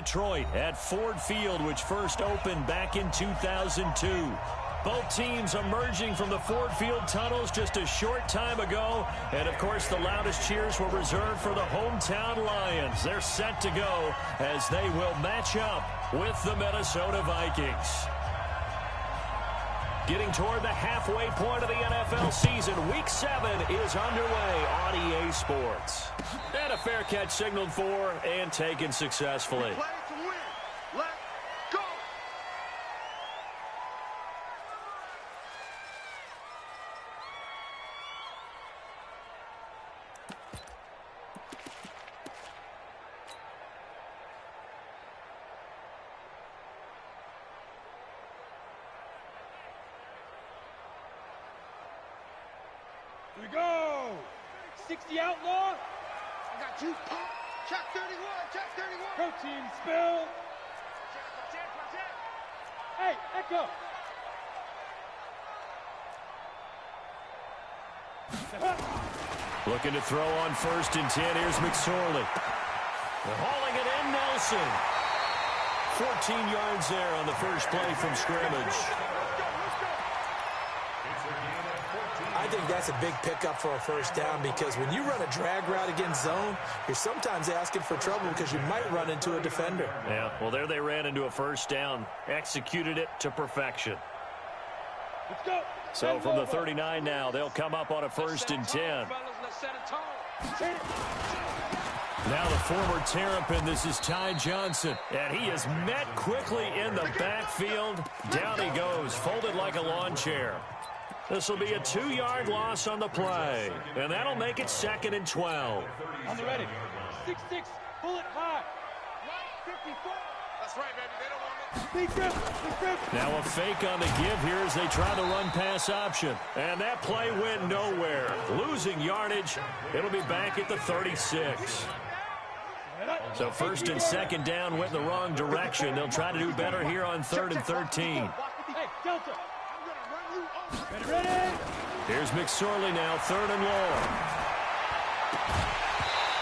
Detroit at Ford Field, which first opened back in 2002. Both teams emerging from the Ford Field tunnels just a short time ago. And, of course, the loudest cheers were reserved for the hometown Lions. They're set to go as they will match up with the Minnesota Vikings. Getting toward the halfway point of the NFL season, Week 7 is underway on EA Sports. And a fair catch signaled for and taken successfully. Here we go. 60 outlaw. I got you. Check 31. Check 31. Protein spill. Check. Hey, Echo. Looking to throw on 1st and 10. Here's McSorley. Hauling it in, Nelson. 14 yards there on the first play from scrimmage. I think that's a big pickup for a first down because when you run a drag route against zone, you're sometimes asking for trouble because you might run into a defender. Yeah, well, there they ran into a first down. Executed it to perfection. Let's go. So from the 39 now, they'll come up on a 1st and 10. Now the former Terrapin, this is Ty Johnson. And he is met quickly in the backfield. Down he goes, folded like a lawn chair. This will be a 2-yard loss on the play. And that'll make it 2nd and 12. On the ready. 6-6, bullet high. 54. That's right, baby. They don't want me. Big grip. Now a fake on the give here as they try the run-pass option. And that play went nowhere. Losing yardage. It'll be back at the 36. So 1st and 2nd down went in the wrong direction. They'll try to do better here on 3rd and 13. Hey, Delta. Ready. Here's McSorley now, 3rd and long.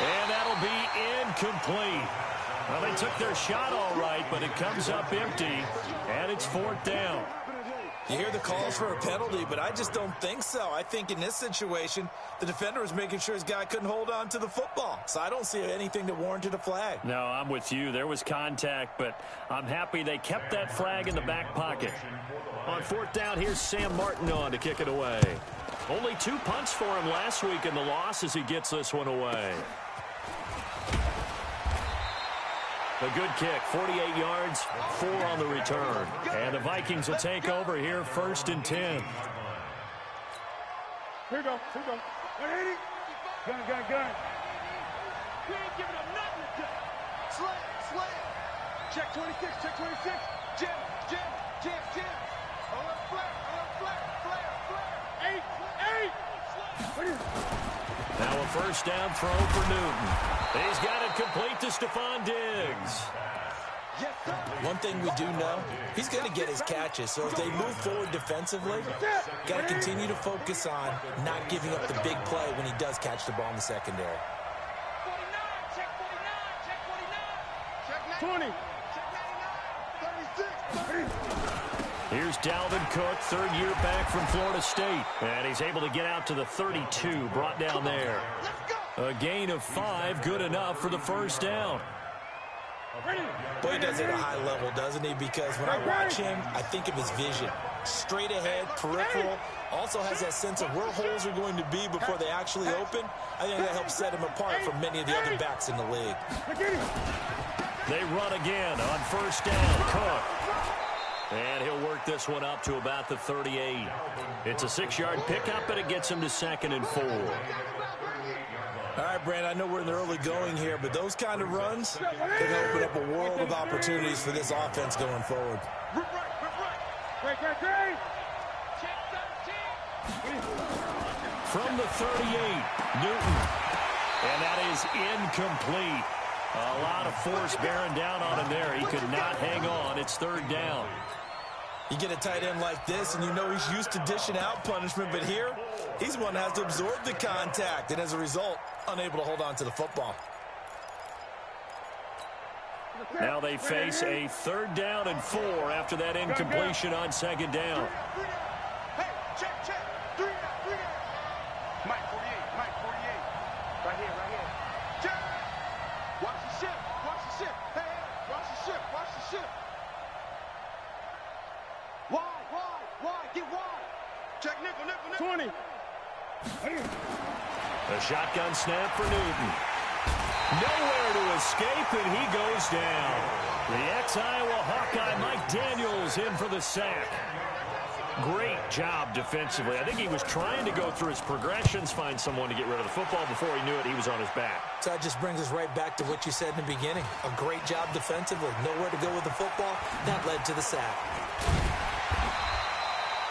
And that'll be incomplete. Well, they took their shot all right, but it comes up empty, and it's 4th down. You hear the calls for a penalty, but I just don't think so. I think in this situation, the defender was making sure his guy couldn't hold on to the football. So I don't see anything that warranted a flag. No, I'm with you. There was contact, but I'm happy they kept that flag in the back pocket. On 4th down, here's Sam Martin on to kick it away. Only 2 punts for him last week in the loss as he gets this one away. A good kick, 48 yards, 4 on the return. And the Vikings will take over here, 1st and 10. Here we go. 180. Gun. We ain't giving up nothing today. Slam. Check 26. Jim. Flare. 8. Now a 1st down throw for Newton. He's got it complete to Stephon Diggs. One thing we do know, he's going to get his catches. So if they move forward defensively, got to continue to focus on not giving up the big play when he does catch the ball in the secondary. 20. Here's Dalvin Cook, 3rd year back from Florida State. And he's able to get out to the 32, brought down there. A gain of 5, good enough for the 1st down. Boy, he does it at a high level, doesn't he? Because when I watch him, I think of his vision. Straight ahead, peripheral. Also has that sense of where holes are going to be before they actually open. I think that helps set him apart from many of the other backs in the league. They run again on 1st down. Cook. And he'll work this one up to about the 38. It's a 6-yard pickup, and it gets him to 2nd and 4. All right, Brand, I know we're in the early going here, but those kind of runs, they're going to open up a world of opportunities for this offense going forward. Great. From the 38, Newton. And that is incomplete. A lot of force bearing down on him there. He could not hang on. It's 3rd down. You get a tight end like this, and you know he's used to dishing out punishment, but here, he's one that has to absorb the contact, and as a result, unable to hold on to the football. Now they face a 3rd down and 4 after that incompletion on 2nd down. Hey, check. 3 down. Mike 48. Right here. Check. Watch the ship. Hey, watch the ship. Wide. Get wide. Check nickel. 20. A shotgun snap for Newton. Nowhere to escape, and he goes down. The ex-Iowa Hawkeye Mike Daniels in for the sack. Great job defensively. I think he was trying to go through his progressions, find someone to get rid of the football. Before he knew it, he was on his back. So that just brings us right back to what you said in the beginning. A great job defensively. Nowhere to go with the football. That led to the sack.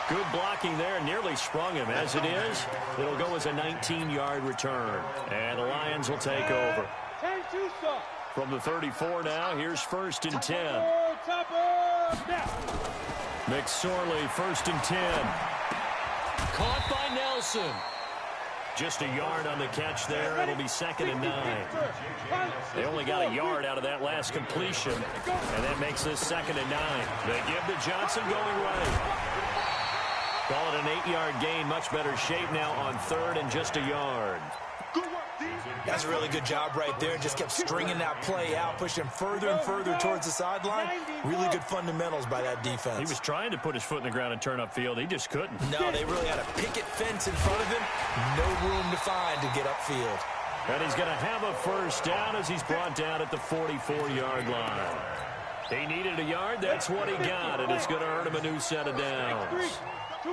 Good blocking there, nearly sprung him. As it is, it'll go as a 19-yard return. And the Lions will take over. From the 34 now, here's 1st and 10. McSorley, 1st and 10. Caught by Nelson. Just a yard on the catch there. It'll be 2nd and 9. They only got a yard out of that last completion, and that makes this 2nd and 9. They give to Johnson going right. Call it an 8-yard gain. Much better shape now on 3rd and just a yard. That's a really good job right there. Just kept stringing that play out, pushing further and further towards the sideline. Really good fundamentals by that defense. He was trying to put his foot in the ground and turn upfield. He just couldn't. No, they really had a picket fence in front of him. No room to find to get upfield. And he's going to have a 1st down as he's brought down at the 44-yard line. He needed a yard. That's what he got, and it's going to earn him a new set of downs. A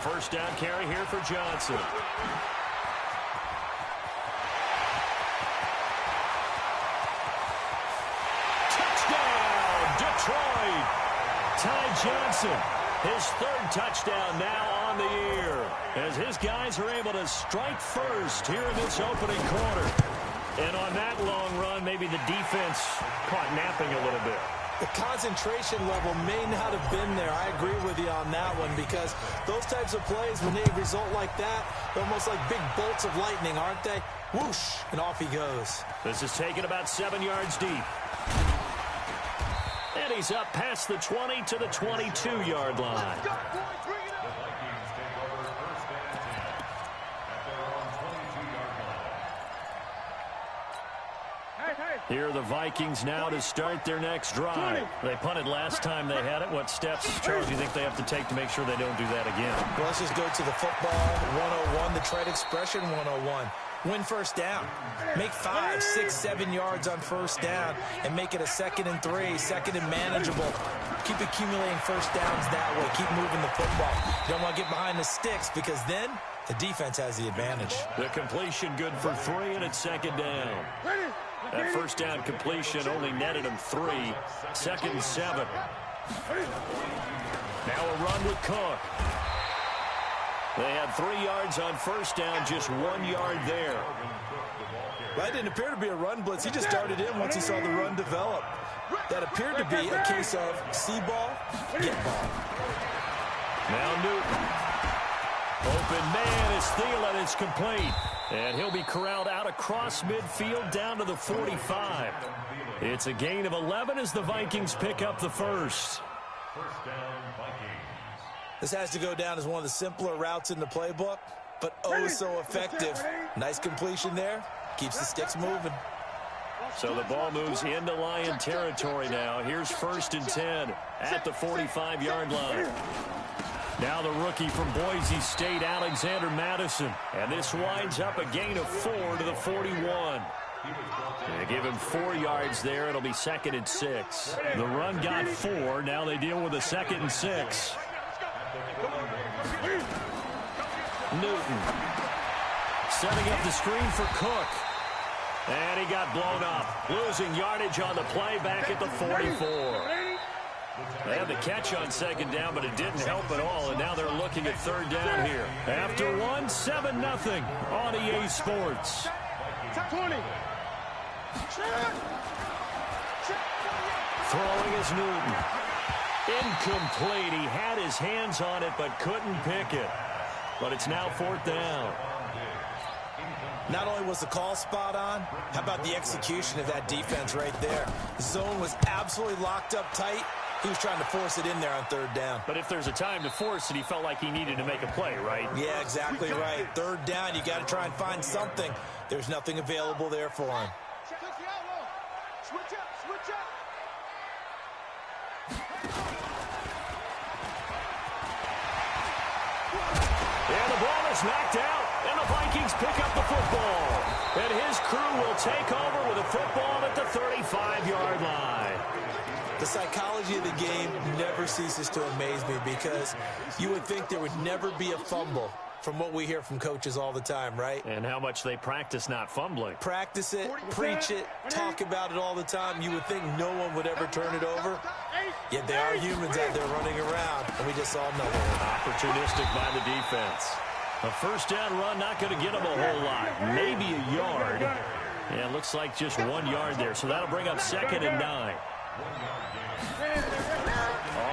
1st down carry here for Johnson. Touchdown, Detroit! Ty Johnson, his 3rd touchdown now on the year, as his guys are able to strike first here in this opening quarter. And on that long run, maybe the defense caught napping a little bit. The concentration level may not have been there. I agree with you on that one, because those types of plays, when they result like that, they're almost like big bolts of lightning, aren't they? Whoosh, and off he goes. This is taken about 7 yards deep. And he's up past the 20 to the 22-yard line. Here are the Vikings now to start their next drive. They punted last time they had it. What steps, Charles, do you think they have to take to make sure they don't do that again? Well, let's just go to the football 101, the trade expression 101. Win 1st down. Make 5, 6, 7 yards on 1st down and make it a 2nd and 3, 2nd and manageable. Keep accumulating 1st downs that way. Keep moving the football. You don't want to get behind the sticks, because then the defense has the advantage. The completion good for 3, and it's 2nd down. That 1st down completion only netted him 3. 2nd and 7. Now a run with Cook. They had 3 yards on 1st down, just 1 yard there. Well, that didn't appear to be a run blitz. He just darted in once he saw the run develop. That appeared to be a case of see ball, get ball. Now Newton. Open man is Thielen. It's complete. And he'll be corralled out across midfield down to the 45. It's a gain of 11 as the Vikings pick up the 1st. This has to go down as one of the simpler routes in the playbook, but oh so effective. Nice completion there. Keeps the sticks moving. So the ball moves into Lion territory now. Here's 1st and 10 at the 45-yard line. Now the rookie from Boise State, Alexander Madison. And this winds up a gain of 4 to the 41. They give him 4 yards there. It'll be 2nd and 6. The run got 4. Now they deal with a 2nd and 6. Newton setting up the screen for Cook. And he got blown up. Losing yardage on the play back at the 44. They had the catch on 2nd down, but it didn't help at all, and now they're looking at 3rd down here. After 1, 7-0 on EA Sports. 20. Throwing is Newton. Incomplete. He had his hands on it, but couldn't pick it. But it's now 4th down. Not only was the call spot on, how about the execution of that defense right there? The zone was absolutely locked up tight. He was trying to force it in there on third down. But if there's a time to force it, he felt like he needed to make a play, right? Yeah, exactly right. Third down, you got to try and find something. There's nothing available there for him. Switch up. And the ball is knocked out, and the Vikings pick up the football. And his crew will take over with a football at the 35-yard line. The psychology of the game never ceases to amaze me because you would think there would never be a fumble from what we hear from coaches all the time, right? And how much they practice not fumbling. Practice it, preach it, talk about it all the time. You would think no one would ever turn it over. Yet they are humans out there running around, and we just saw another one. Opportunistic by the defense. A first down run, not going to get them a whole lot. Maybe a yard. Yeah, it looks like just 1 yard there, so that'll bring up 2nd and 9.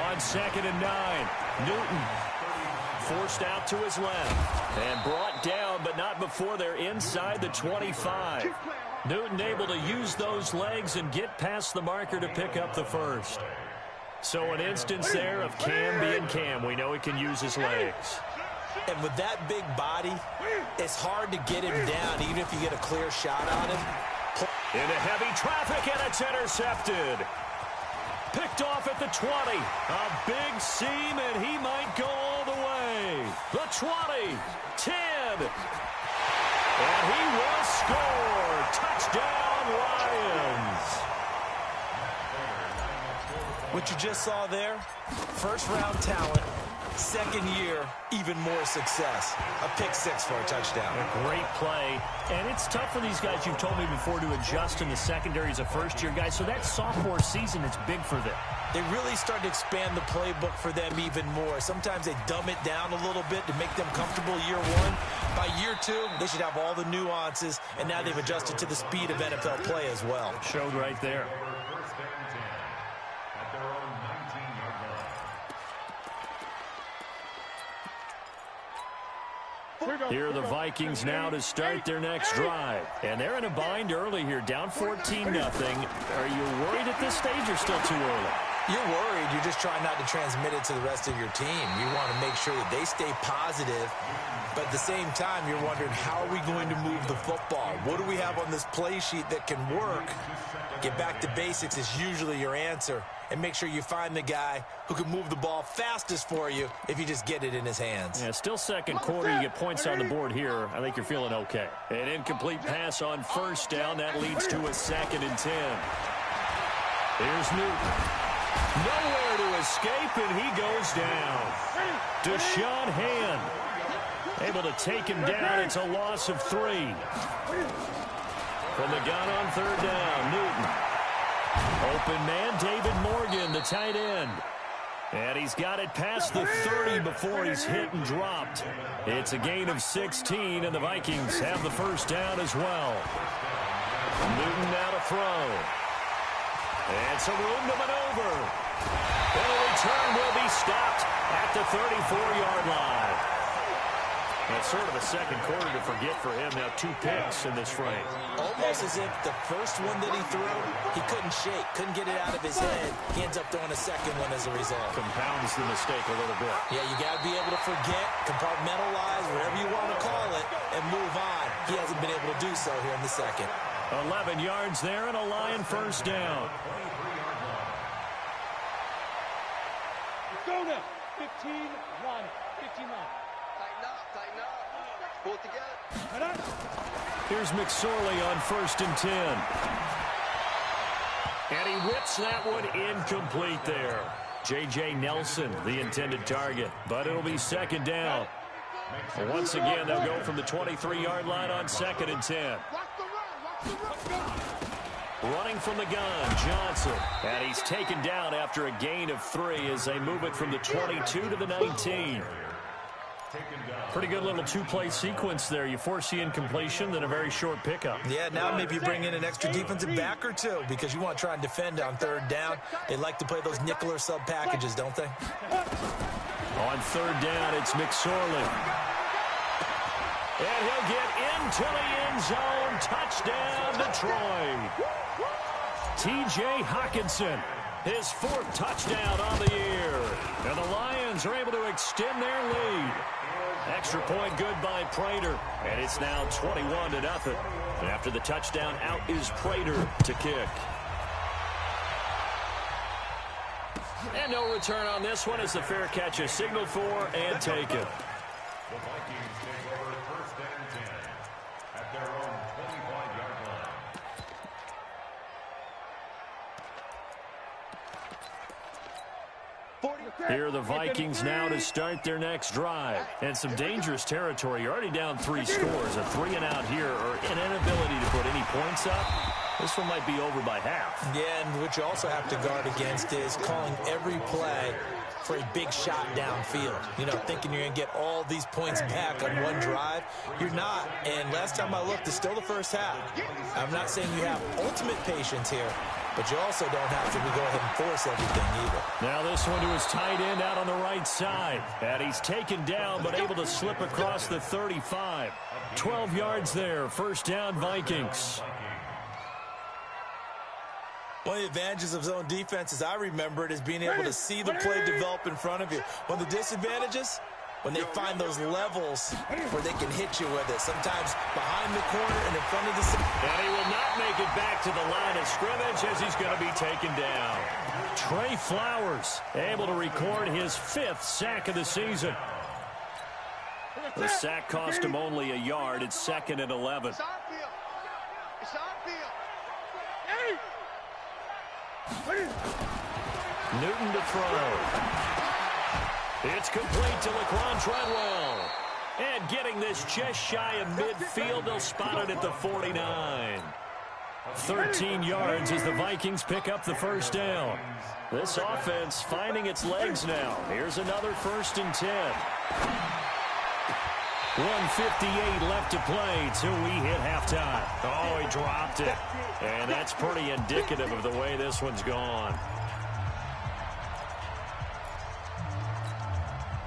On 2nd and 9, Newton forced out to his left and brought down, but not before they're inside the 25. Newton able to use those legs and get past the marker to pick up the first. So an instance there of Cam being Cam. We know he can use his legs. And with that big body, it's hard to get him down, even if you get a clear shot on him. Into heavy traffic, and it's intercepted. Picked off at the 20. A big seam, and he might go all the way. The 20, 10. And he was scored. Touchdown, Lions. What you just saw there, first-round talent. Second year, even more success. A pick six for a touchdown. A great play. And it's tough for these guys, you've told me before, to adjust in the secondary as a first-year guy. So that sophomore season, it's big for them. They really start to expand the playbook for them even more. Sometimes they dumb it down a little bit to make them comfortable year one. By year two, they should have all the nuances, and now they've adjusted to the speed of NFL play as well. Showed right there. Here are the Vikings now to start their next drive. And they're in a bind early here, down 14-0. Are you worried at this stage or still too early? You're worried. You're just trying not to transmit it to the rest of your team. You want to make sure that they stay positive. But at the same time, you're wondering, how are we going to move the football? What do we have on this play sheet that can work? Get back to basics is usually your answer. And make sure you find the guy who can move the ball fastest for you if you just get it in his hands. Yeah, still second quarter. You get points on the board here. I think you're feeling okay. An incomplete pass on first down. That leads to a 2nd and 10. Here's Newton. Nowhere to escape, and he goes down. Deshaun Hand able to take him down. It's a loss of 3. From the gun on third down, Newton. Open man, David Morgan, the tight end. And he's got it past the 30 before he's hit and dropped. It's a gain of 16, and the Vikings have the first down as well. Newton now to throw. And some room to maneuver. And the return will be stopped at the 34-yard line. It's sort of a second quarter to forget for him. Now 2 picks in this frame. Almost as if the first one that he threw, he couldn't shake, couldn't get it out of his head. He ends up throwing a second one as a result. Compounds the mistake a little bit. Yeah, you got to be able to forget, compartmentalize, whatever you want to call it, and move on. He hasn't been able to do so here in the second. 11 yards there and a Lion first down. Go now. 15-1. 15-9. Tighten up. Pull it together. Here's McSorley on 1st and 10. And he whips that one incomplete there. J.J. Nelson, the intended target. But it'll be 2nd down. Once again, they'll go from the 23-yard line on 2nd and 10. Running from the gun, Johnson. And he's taken down after a gain of 3 as they move it from the 22 to the 19. Pretty good little 2-play sequence there. You force the incompletion, then a very short pickup. Yeah, now maybe you bring in an extra defensive back or 2 because you want to try and defend on third down. They like to play those nickel or sub packages, don't they? On third down, it's McSorley. And he'll get into the end zone. Touchdown, Detroit. T.J. Hockenson, his 4th touchdown on the year. And the Lions are able to extend their lead. Extra point good by Prater. And it's now 21-0. And after the touchdown, out is Prater to kick. And no return on this one as the fair catch is signaled for and taken. The Vikings take over 1st and 10 at their own 25-yard line. Here are the Vikings now to start their next drive. And some dangerous territory. You're already down 3 scores. A 3-and-out here or an inability to put any points up. This one might be over by half. Yeah, and what you also have to guard against is calling every play for a big shot downfield. You know, thinking you're going to get all these points back on one drive. You're not. And last time I looked, it's still the first half. I'm not saying you have ultimate patience here, but you also don't have to go ahead and force everything either. Now this one to his tight end out on the right side. And he's taken down but able to slip across the 35. 12 yards there. First down, Vikings. One of the advantages of zone defense, as I remember it, is being able to see the play develop in front of you. One of the disadvantages, when they find those levels where they can hit you with it, sometimes behind the corner and in front of the... And he will not make it back to the line of scrimmage as he's going to be taken down. Trey Flowers able to record his 5th sack of the season. The sack cost him only a yard. It's 2nd and 11. It's on field. It's on field. Newton to throw. It's complete to Laquan Treadwell. And getting this just shy of midfield, they'll spot it at the 49. 13 yards as the Vikings pick up the first down. This offense finding its legs now. Here's another 1st and 10. 1:58 left to play till we hit halftime. Oh, he dropped it. And that's pretty indicative of the way this one's gone.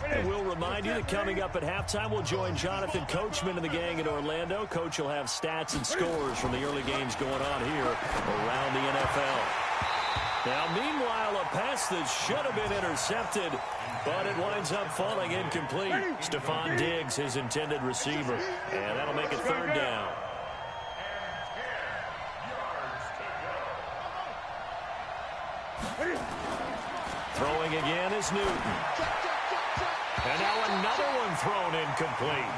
And we'll remind you that coming up at halftime, we'll join Jonathan Coachman and the gang in Orlando. Coach will have stats and scores from the early games going on here around the NFL. Now, meanwhile, a pass that should have been intercepted, but it winds up falling incomplete. Stephon Diggs, his intended receiver, and that'll make it 3rd down. Throwing again is Newton. And now another one thrown incomplete.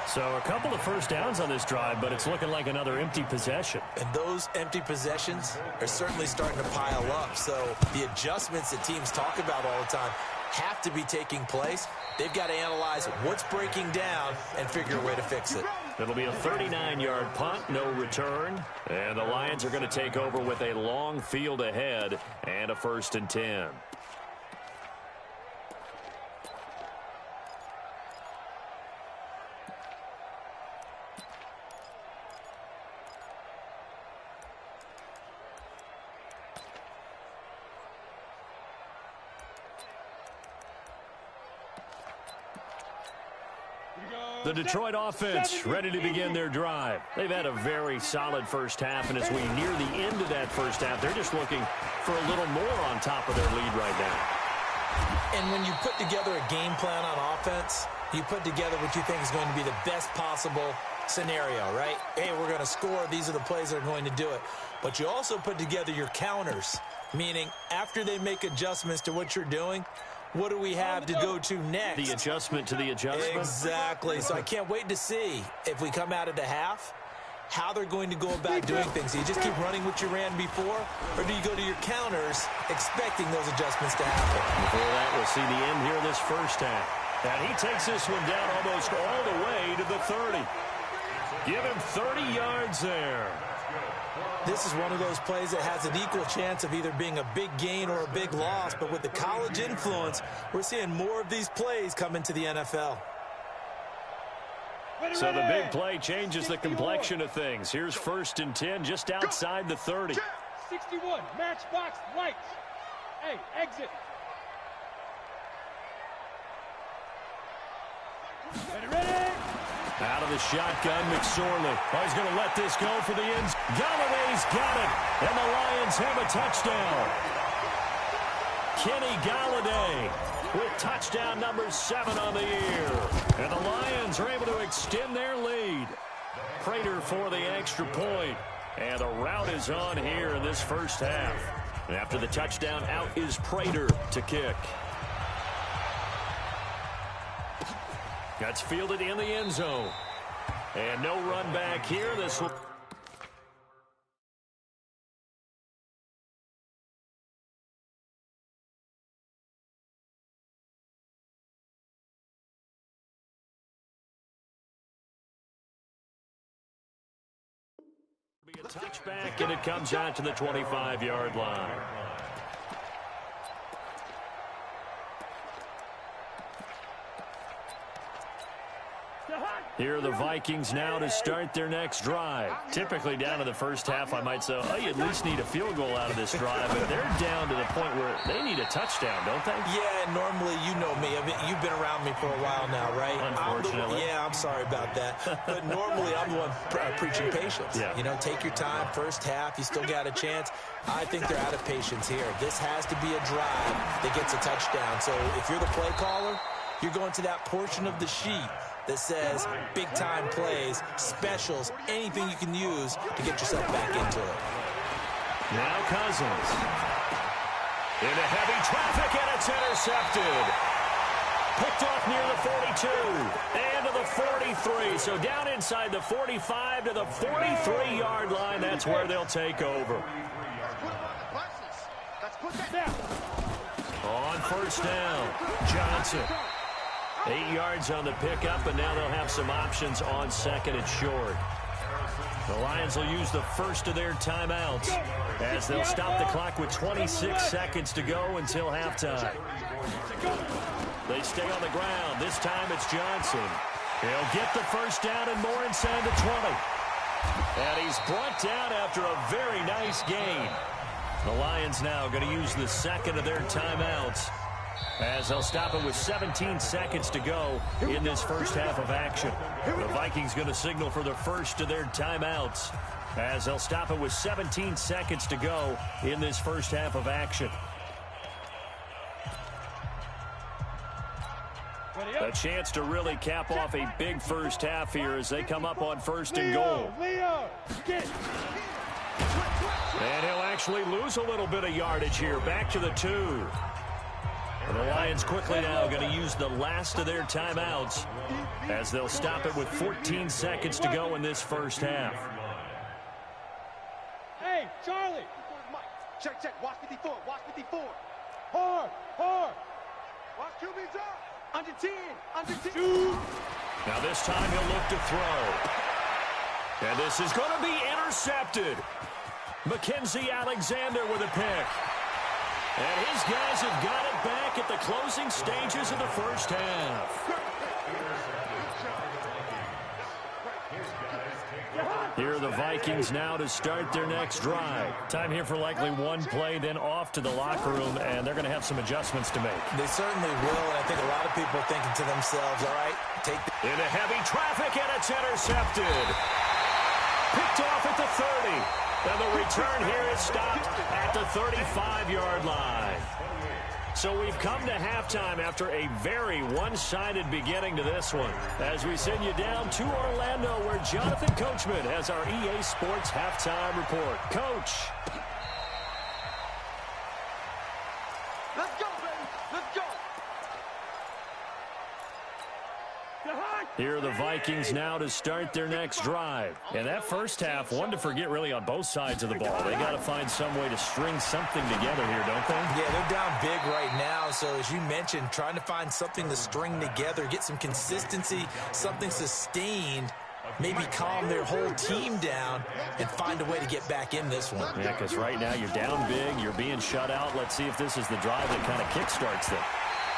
So a couple of first downs on this drive, but it's looking like another empty possession. And those empty possessions are certainly starting to pile up. So the adjustments that teams talk about all the time have to be taking place. They've got to analyze what's breaking down and figure a way to fix it. It'll be a 39-yard punt, no return. And the Lions are going to take over with a long field ahead and a 1st and 10. The Detroit offense ready to begin their drive. They've had a very solid first half, and as we near the end of that first half, they're just looking for a little more on top of their lead right now. And when you put together a game plan on offense, you put together what you think is going to be the best possible scenario, right? Hey, we're going to score. These are the plays that are going to do it. But you also put together your counters, meaning after they make adjustments to what you're doing, what do we have to go to next? The adjustment to the adjustment? Exactly. So I can't wait to see if we come out of the half, how they're going to go about doing things. Do you just keep running what you ran before, or do you go to your counters expecting those adjustments to happen? Before that, we'll see the end here in this first half. And he takes this one down almost all the way to the 30. Give him 30 yards there. This is one of those plays that has an equal chance of either being a big gain or a big loss. But with the college influence, we're seeing more of these plays come into the NFL. So the big play changes the complexion of things. Here's 1st and 10 just outside the 30. 61, matchbox lights. Hey, exit. Ready. Out of the shotgun, McSorley. Oh, he's going to let this go for the ends. Galladay's got it, and the Lions have a touchdown. Kenny Galladay with touchdown number 7 on the year. And the Lions are able to extend their lead. Prater for the extra point. And the route is on here in this first half. And after the touchdown, out is Prater to kick. That's fielded in the end zone. And no run back here. This will... be a touchback, and it comes out to the 25-yard line. Here are the Vikings now to start their next drive. Typically down to the first half, I might say, oh, you at least need a field goal out of this drive. But they're down to the point where they need a touchdown, don't they? Yeah, normally, you know me. I mean, you've been around me for a while now, right? Unfortunately. I'm sorry about that. But normally, I'm the one preaching patience. Yeah. You know, take your time. First half, you still got a chance. I think they're out of patience here. This has to be a drive that gets a touchdown. So if you're the play caller, you're going to that portion of the sheet that says big-time plays, specials, anything you can use to get yourself back into it. Now Cousins. Into heavy traffic, and it's intercepted. Picked off near the 42 and to the 43. So down inside the 45 to the 43-yard line. That's where they'll take over. On first down, Johnson. 8 yards on the pickup, and now they'll have some options on second and short. The Lions will use the first of their timeouts as they'll stop the clock with 26 seconds to go until halftime. They stay on the ground. This time it's Johnson. He'll get the first down and more inside the 20. And he's brought down after a very nice gain. The Lions now going to use the second of their timeouts as they'll stop it with 17 seconds to go in this first half of action. The Vikings going to signal for the first of their timeouts as they'll stop it with 17 seconds to go in this first half of action. A chance to really cap off a big first half here as they come up on first and goal. And he'll actually lose a little bit of yardage here. Back to the 2. And the Lions quickly now going to use the last of their timeouts as they'll stop it with 14 seconds to go in this first half. Hey, Charlie. Check, check. Watch 54. Watch 54. Hard, hard. Watch QB's up. Under 10. Under 10. Now this time he'll look to throw. And this is going to be intercepted. Mackenzie Alexander with a pick. And his guys have got it back at the closing stages of the first half. Here are the Vikings now to start their next drive. Time here for likely one play, then off to the locker room, and they're going to have some adjustments to make. They certainly will, and I think a lot of people are thinking to themselves, all right, take the... Into heavy traffic, and it's intercepted. Picked off at the 30. And the return here is stopped at the 35-yard line. So we've come to halftime after a very one-sided beginning to this one. As we send you down to Orlando, where Jonathan Coachman has our EA Sports halftime report. Coach. Let's go, baby. Let's go. Here are the Vikings now to start their next drive. And that first half, one to forget really on both sides of the ball. They got to find some way to string something together here, don't they? Yeah, they're down big right now. So as you mentioned, trying to find something to string together, get some consistency, something sustained, maybe calm their whole team down and find a way to get back in this one. Yeah, because right now you're down big, you're being shut out. Let's see if this is the drive that kind of kickstarts them.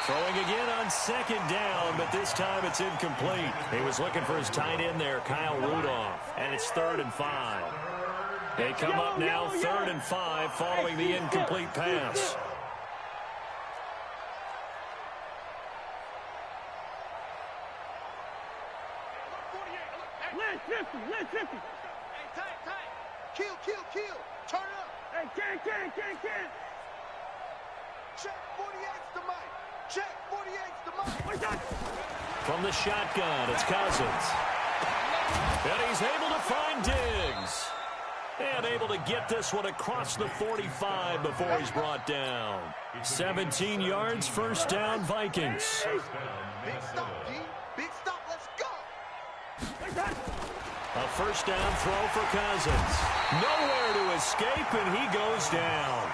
Throwing again on second down, but this time it's incomplete. He was looking for his tight end there, Kyle Rudolph, and it's 3rd and 5. They come up now 3rd and 5 following the incomplete pass. Hey, tight. Kill. Turn up. Hey, can. Check 48's the mic. Check 48's the mic. From the shotgun, it's Cousins. And he's able to find Diggs. And able to get this one across the 45 before he's brought down. 17 yards, first down, Vikings. Big stop, G. Big stop. Let's go. A first down throw for Cousins. Nowhere to escape, and he goes down.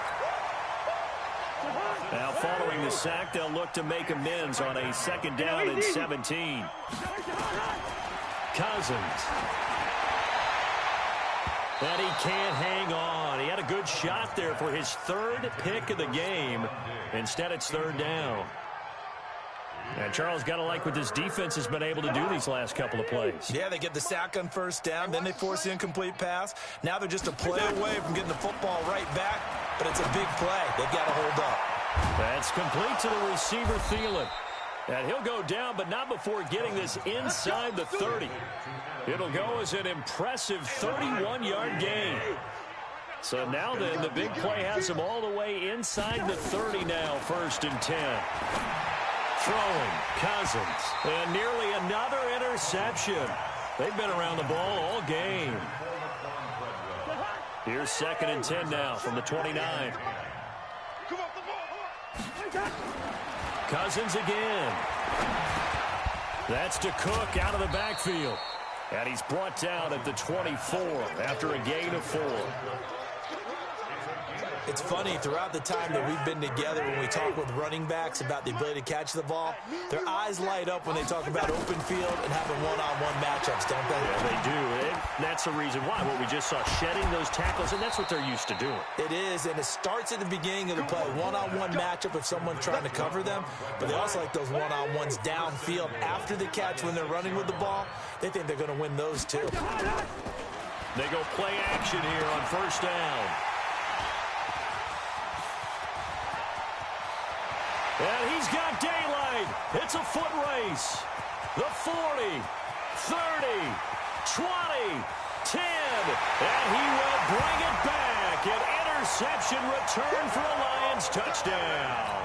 Now, following the sack, they'll look to make amends on a second down and 17. Cousins. And he can't hang on. He had a good shot there for his third pick of the game. Instead, it's third down. And Charles, got to like what this defense has been able to do these last couple of plays. Yeah, they get the sack on first down, then they force the incomplete pass. Now they're just a play away from getting the football right back, but it's a big play. They've got to hold up. That's complete to the receiver, Thielen. And he'll go down, but not before getting this inside the 30. It'll go as an impressive 31-yard gain. So now then, the big play has him all the way inside the 30 now, first and 10. Throwing, Cousins, and nearly another interception. They've been around the ball all game. Here's second and 10 now from the 29. Cousins again. That's to Cook out of the backfield. And he's brought down at the 24 after a gain of 4. It's funny, throughout the time that we've been together, when we talk with running backs about the ability to catch the ball, their eyes light up when they talk about open field and having one-on-one matchups, don't they? Yeah, they do. And that's the reason why. What we just saw, shedding those tackles, and that's what they're used to doing. It is, and it starts at the beginning of the play. One-on-one matchup if someone's trying to cover them, but they also like those one-on-ones downfield after the catch when they're running with the ball. They think they're going to win those too. They go play action here on first down. And he's got daylight. It's a foot race. The 40, 30, 20, 10. And he will bring it back. An interception return for a Lions touchdown.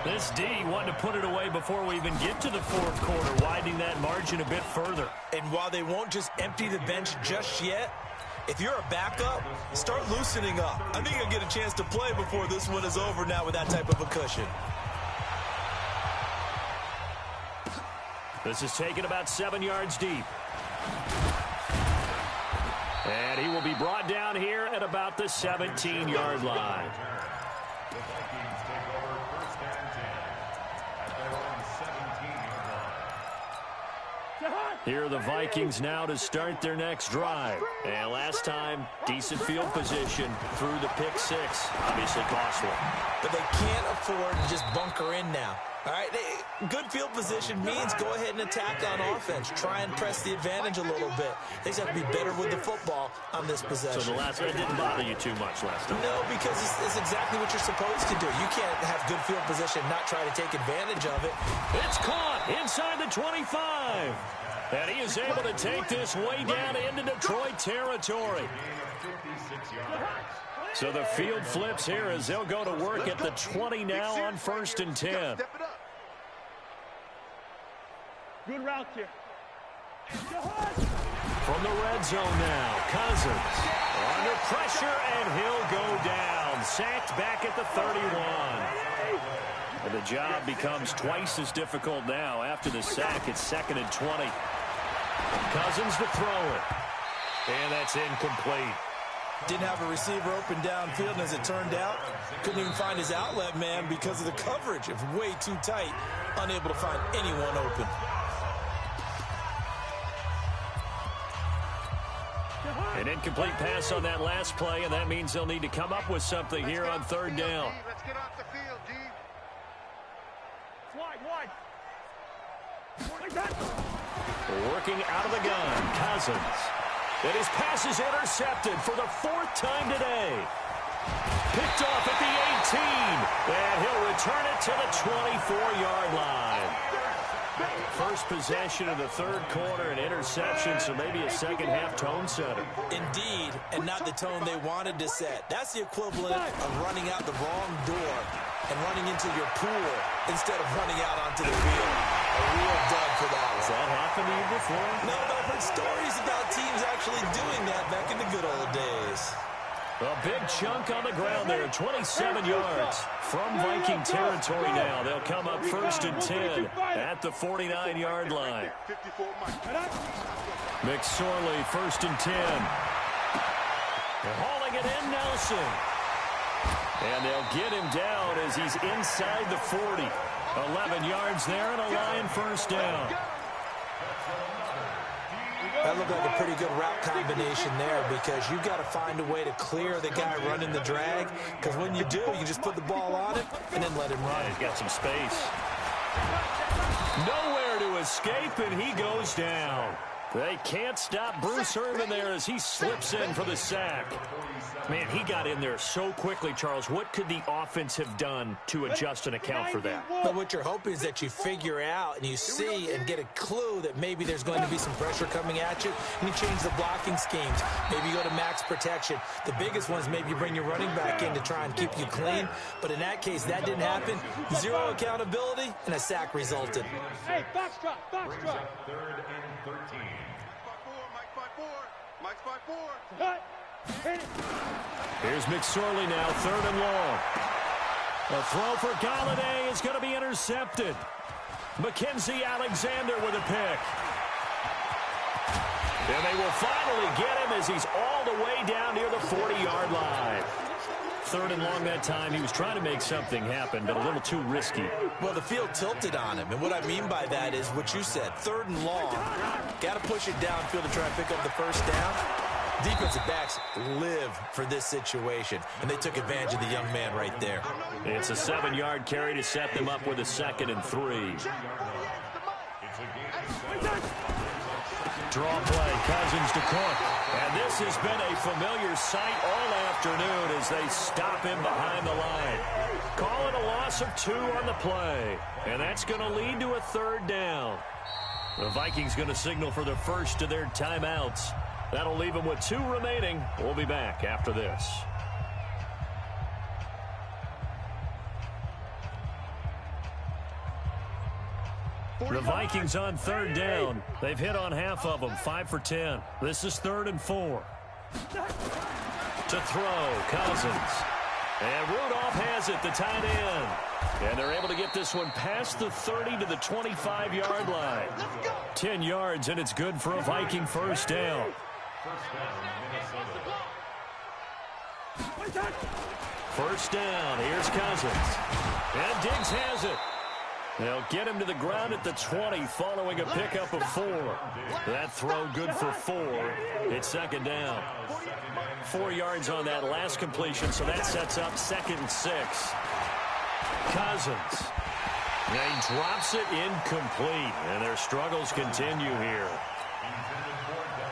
This D wanted to put it away before we even get to the fourth quarter, widening that margin a bit further. And while they won't just empty the bench just yet, if you're a backup, start loosening up. I think you'll get a chance to play before this one is over now with that type of a cushion. This is taken about 7 yards deep. And he will be brought down here at about the 17-yard line. The Vikings take over first and 10 at their own 17-yard line. Here are the Vikings now to start their next drive. And last time, decent field position through the pick six. Obviously costly. But they can't afford to just bunker in now. All right, good field position means go ahead and attack on offense. Try and press the advantage a little bit. They just have to be better with the football on this possession. So the last one didn't bother you too much last time? No, because it's exactly what you're supposed to do. You can't have good field position and not try to take advantage of it. It's caught inside the 25. And he is able to take this way down into Detroit territory. So the field flips here as they'll go to work at the 20 now on first and 10. Good route here. From the red zone now, Cousins under pressure, and he'll go down. Sacked back at the 31. And the job becomes twice as difficult now. After the sack, it's second and 20. Cousins to throw it. And that's incomplete. Didn't have a receiver open downfield, and as it turned out, couldn't even find his outlet man because of the coverage. It was way too tight, unable to find anyone open. An incomplete pass on that last play, and that means they'll need to come up with something here on third down. Let's get off the field, D. Wide. Working out of the gun, Cousins. And his pass is intercepted for the fourth time today. Picked off at the 18. And he'll return it to the 24-yard line. First possession of the third quarter, an interception, so maybe a second-half tone setter. Indeed, and not the tone they wanted to set. That's the equivalent of running out the wrong door and running into your pool instead of running out onto the field. A real dud for that one. Has that happened to you before? No, but I've heard stories about teams actually doing that back in the good old days. A big chunk on the ground there, 27 yards from Viking territory now. They'll come up 1st and 10 at the 49-yard line. McSorley, 1st and 10. They're hauling it in, Nelson. And they'll get him down as he's inside the 40. 11 yards there and a Lion first down. That looked like a pretty good route combination there because you've got to find a way to clear the guy running the drag, because when you do, you just put the ball on him and then let him run. He's got some space. Nowhere to escape, and he goes down. They can't stop Bruce Irvin there as he slips in for the sack. Man, he got in there so quickly, Charles. What could the offense have done to adjust and account for that? But what you're hoping is that you figure out and you see and get a clue that maybe there's going to be some pressure coming at you, and you change the blocking schemes. Maybe you go to max protection. The biggest one is maybe you bring your running back in to try and keep you clean. But in that case, that didn't happen. Zero accountability, and a sack resulted. Hey, box drop, box drop. 3rd and 13. Mike's 5-4. Cut. Hit it. Here's McSorley now, 3rd and long. A throw for Galladay is going to be intercepted. Mackenzie Alexander with a pick. And they will finally get him as he's all the way down near the 40-yard line. 3rd and long that time. He was trying to make something happen, but a little too risky. Well, the field tilted on him, and what I mean by that is what you said. 3rd and long. Got to push it downfield to try and pick up the first down. Defensive backs live for this situation, and they took advantage of the young man right there. It's a 7-yard carry to set them up with a 2nd and 3. Draw play, Cousins to Cook. And this has been a familiar sight all afternoon as they stop him behind the line. Call it a loss of 2 on the play. And that's going to lead to a 3rd down. The Vikings going to signal for the first of their timeouts. That'll leave them with 2 remaining. We'll be back after this. The Vikings on 3rd down. They've hit on half of them, 5 for 10. This is 3rd and 4. To throw, Cousins. And Rudolph has it, the tight end. And they're able to get this one past the 30 to the 25-yard line. 10 yards, and it's good for a Viking first down. First down, here's Cousins. And Diggs has it. They'll get him to the ground at the 20 following a pickup of 4. That throw good for 4. It's 2nd down. 4 yards on that last completion, so that sets up 2nd and 6. Cousins. He drops it incomplete, and their struggles continue here.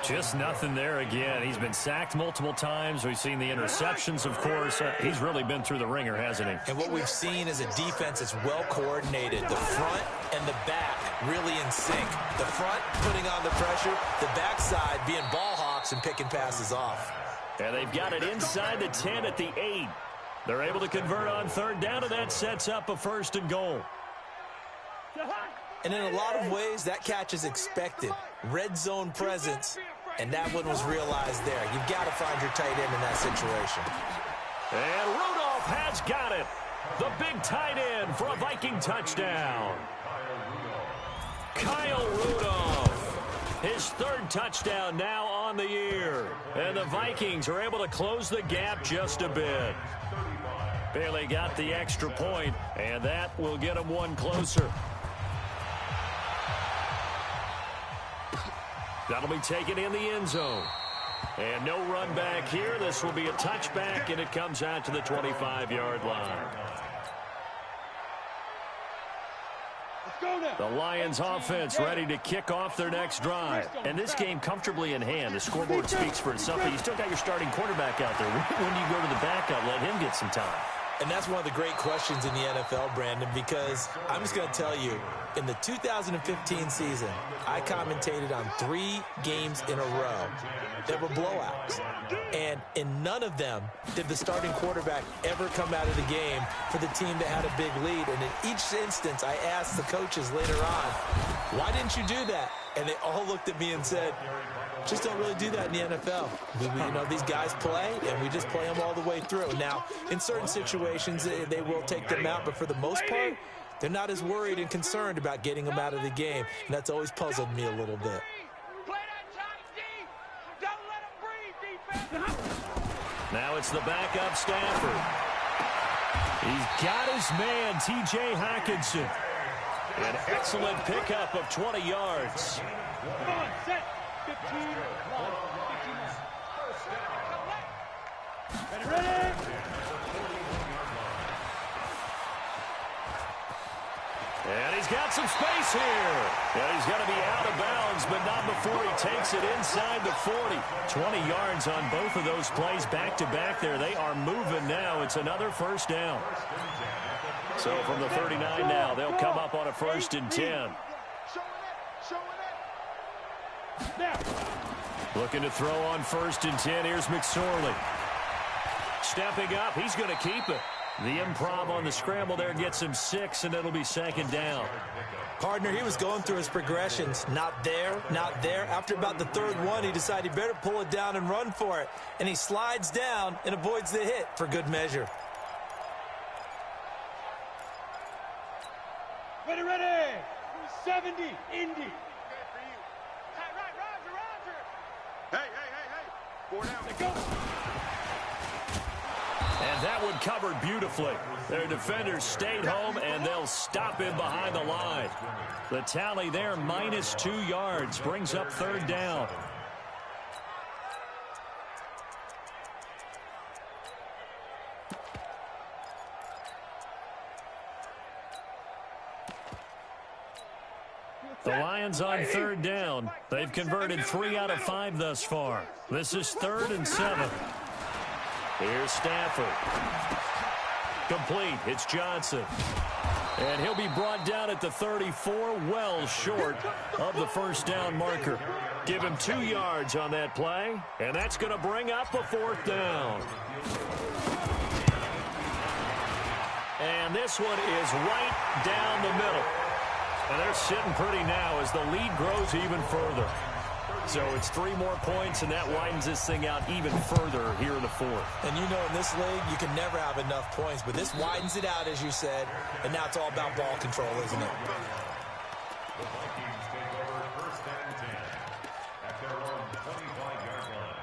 Just nothing there again. He's been sacked multiple times. We've seen the interceptions, of course. He's really been through the ringer, hasn't he? And what we've seen is a defense that's well coordinated. The front and the back really in sync. The front putting on the pressure, the backside being ball hawks and picking passes off. And they've got it inside the 10 at the 8. They're able to convert on 3rd down, and that sets up a 1st and goal. And in a lot of ways, that catch is expected. Red zone presence, and that one was realized there. You've got to find your tight end in that situation. And Rudolph has got it. The big tight end for a Viking touchdown. Kyle Rudolph. His 3rd touchdown now on the year. And the Vikings are able to close the gap just a bit. Bailey got the extra point, and that will get him 1 closer. That'll be taken in the end zone. And no run back here. This will be a touchback, and it comes out to the 25-yard line. The Lions offense ready to kick off their next drive. And this game comfortably in hand. The scoreboard speaks for itself, but you still got your starting quarterback out there. When do you go to the backup, let him get some time? And that's one of the great questions in the NFL, Brandon, because I'm just going to tell you, in the 2015 season, I commentated on 3 games in a row that were blowouts. And in none of them did the starting quarterback ever come out of the game for the team that had a big lead. And in each instance, I asked the coaches later on, why didn't you do that? And they all looked at me and said, just don't really do that in the NFL. You know, these guys play, and we just play them all the way through. Now, in certain situations, they will take them out, but for the most part, they're not as worried and concerned about getting them out of the game, and that's always puzzled me a little bit. Now it's the backup Stafford. He's got his man, T.J. Hockenson. An excellent pickup of 20 yards. Come on, set. 15, 1, 15. Ready? And he's got some space here. And he's going to be out of bounds, but not before he takes it inside the 40. 20 yards on both of those plays back-to-back there. They are moving now. It's another first down. So from the 39 now, they'll come up on a 1st and 10. Looking to throw on 1st and 10. Here's McSorley. Stepping up. He's going to keep it. The improv on the scramble there gets him 6, and it'll be 2nd down. Partner, he was going through his progressions. Not there, not there. After about the 3rd one, he decided he better pull it down and run for it. And he slides down and avoids the hit for good measure. Ready. 70, Indy. Hey. 4 down. Let's go. And that one covered beautifully. Their defenders stayed home, and they'll stop him behind the line. The tally there, -2 yards, brings up 3rd down. The Lions on 3rd down. They've converted 3 out of 5 thus far. This is 3rd and 7. Here's Stafford. Complete. It's Johnson. And he'll be brought down at the 34, well short of the 1st down marker. Give him 2 yards on that play, and that's going to bring up a 4th down. And this one is right down the middle. And they're sitting pretty now as the lead grows even further. So it's 3 more points, and that widens this thing out even further here in the 4th. And you know, in this league, you can never have enough points, but this widens it out, as you said, and now it's all about ball control, isn't it? The Vikings take over 1st and 10 at their own 25-yard line.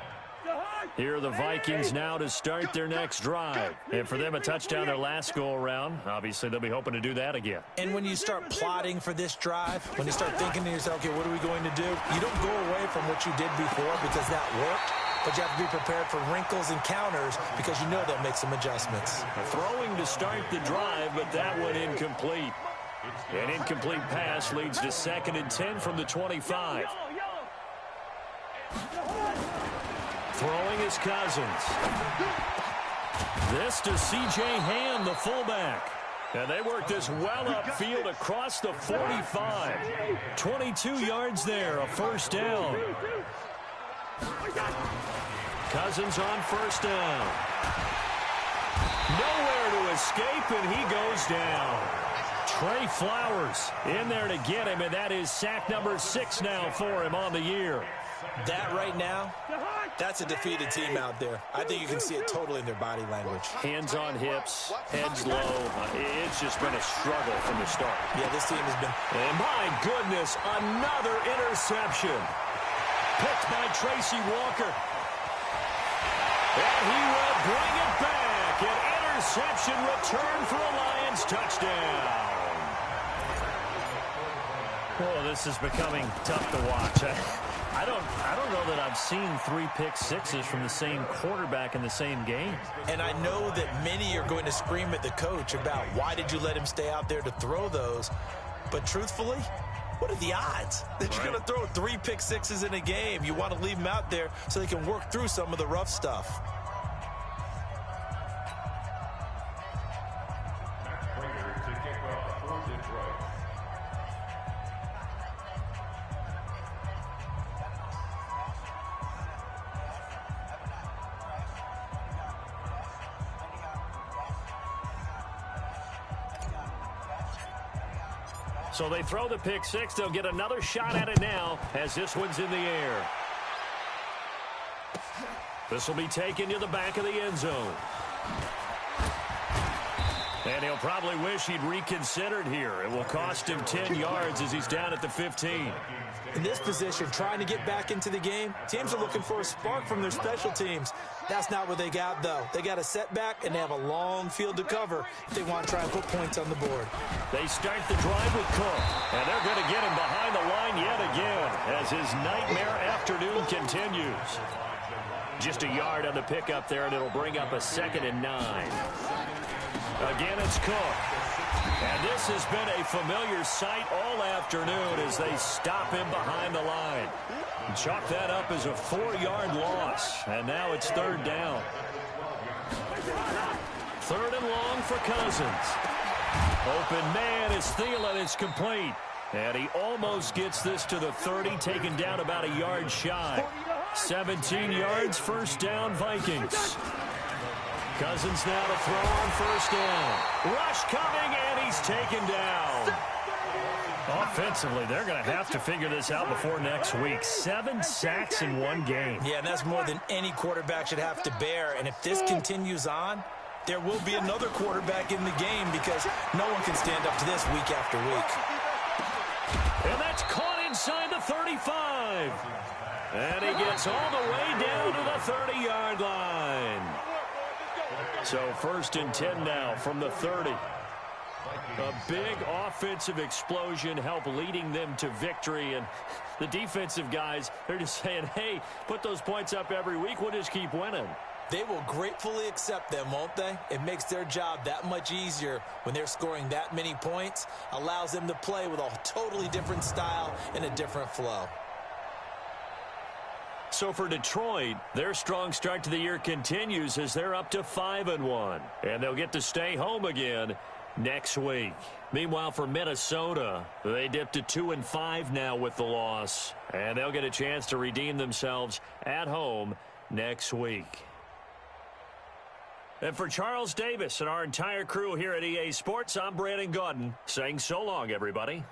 Here are the Vikings now to start their next drive. And for them, a touchdown their last go-around. Obviously, they'll be hoping to do that again. And when you start plotting for this drive, when you start thinking to yourself, okay, what are we going to do? You don't go away from what you did before because that worked, but you have to be prepared for wrinkles and counters because you know they'll make some adjustments. Throwing to start the drive, but that one incomplete. An incomplete pass leads to 2nd and 10 from the 25. Throwing is Cousins. This to C.J. Ham, the fullback. And they work this well upfield across the 45. 22 yards there, a 1st down. Cousins on 1st down. Nowhere to escape, and he goes down. Trey Flowers in there to get him, and that is sack number 6 now for him on the year. That right now, that's a defeated team out there. I think you can see it totally in their body language. Hands on hips, heads low. It's just been a struggle from the start. Yeah, this team has been... And my goodness, another interception. Picked by Tracy Walker. And he will bring it back. An interception return for a Lions touchdown. Oh, this is becoming tough to watch. I don't know that I've seen 3 pick-sixes from the same quarterback in the same game. And I know that many are going to scream at the coach about why did you let him stay out there to throw those. But truthfully, what are the odds that you're going to throw 3 pick-sixes in a game? You want to leave them out there so they can work through some of the rough stuff. So they throw the pick six. They'll get another shot at it now as this one's in the air. This will be taken to the back of the end zone. And he'll probably wish he'd reconsidered here. It will cost him 10 yards as he's down at the 15. In this position, trying to get back into the game, teams are looking for a spark from their special teams. That's not what they got, though. They got a setback, and they have a long field to cover if they want to try and put points on the board. They start the drive with Cook, and they're going to get him behind the line yet again as his nightmare afternoon continues. Just a yard on the pickup there, and it'll bring up a 2nd and 9. Again, it's Cook. And this has been a familiar sight all afternoon as they stop him behind the line. Chalk that up as a 4-yard loss. And now it's 3rd down. 3rd and long for Cousins. Open man is Thielen. It's complete. And he almost gets this to the 30, taken down about a yard shy. 17 yards, 1st down, Vikings. Cousins now to throw on 1st down. Rush coming, and he's taken down. Offensively, they're going to have to figure this out before next week. 7 sacks in one game. Yeah, and that's more than any quarterback should have to bear. And if this continues on, there will be another quarterback in the game because no one can stand up to this week after week. And that's caught inside the 35. And he gets all the way down to the 30-yard line. So 1st and 10 now from the 30. A big offensive explosion helped leading them to victory. And the defensive guys, they're just saying, hey, put those points up every week. We'll just keep winning. They will gratefully accept them, won't they? It makes their job that much easier when they're scoring that many points. Allows them to play with a totally different style and a different flow. So for Detroit, their strong start to the year continues as they're up to 5-1. And they'll get to stay home again next week. Meanwhile, for Minnesota, they dipped to 2-5 now with the loss. And they'll get a chance to redeem themselves at home next week. And for Charles Davis and our entire crew here at EA Sports, I'm Brandon Gaudin saying so long, everybody.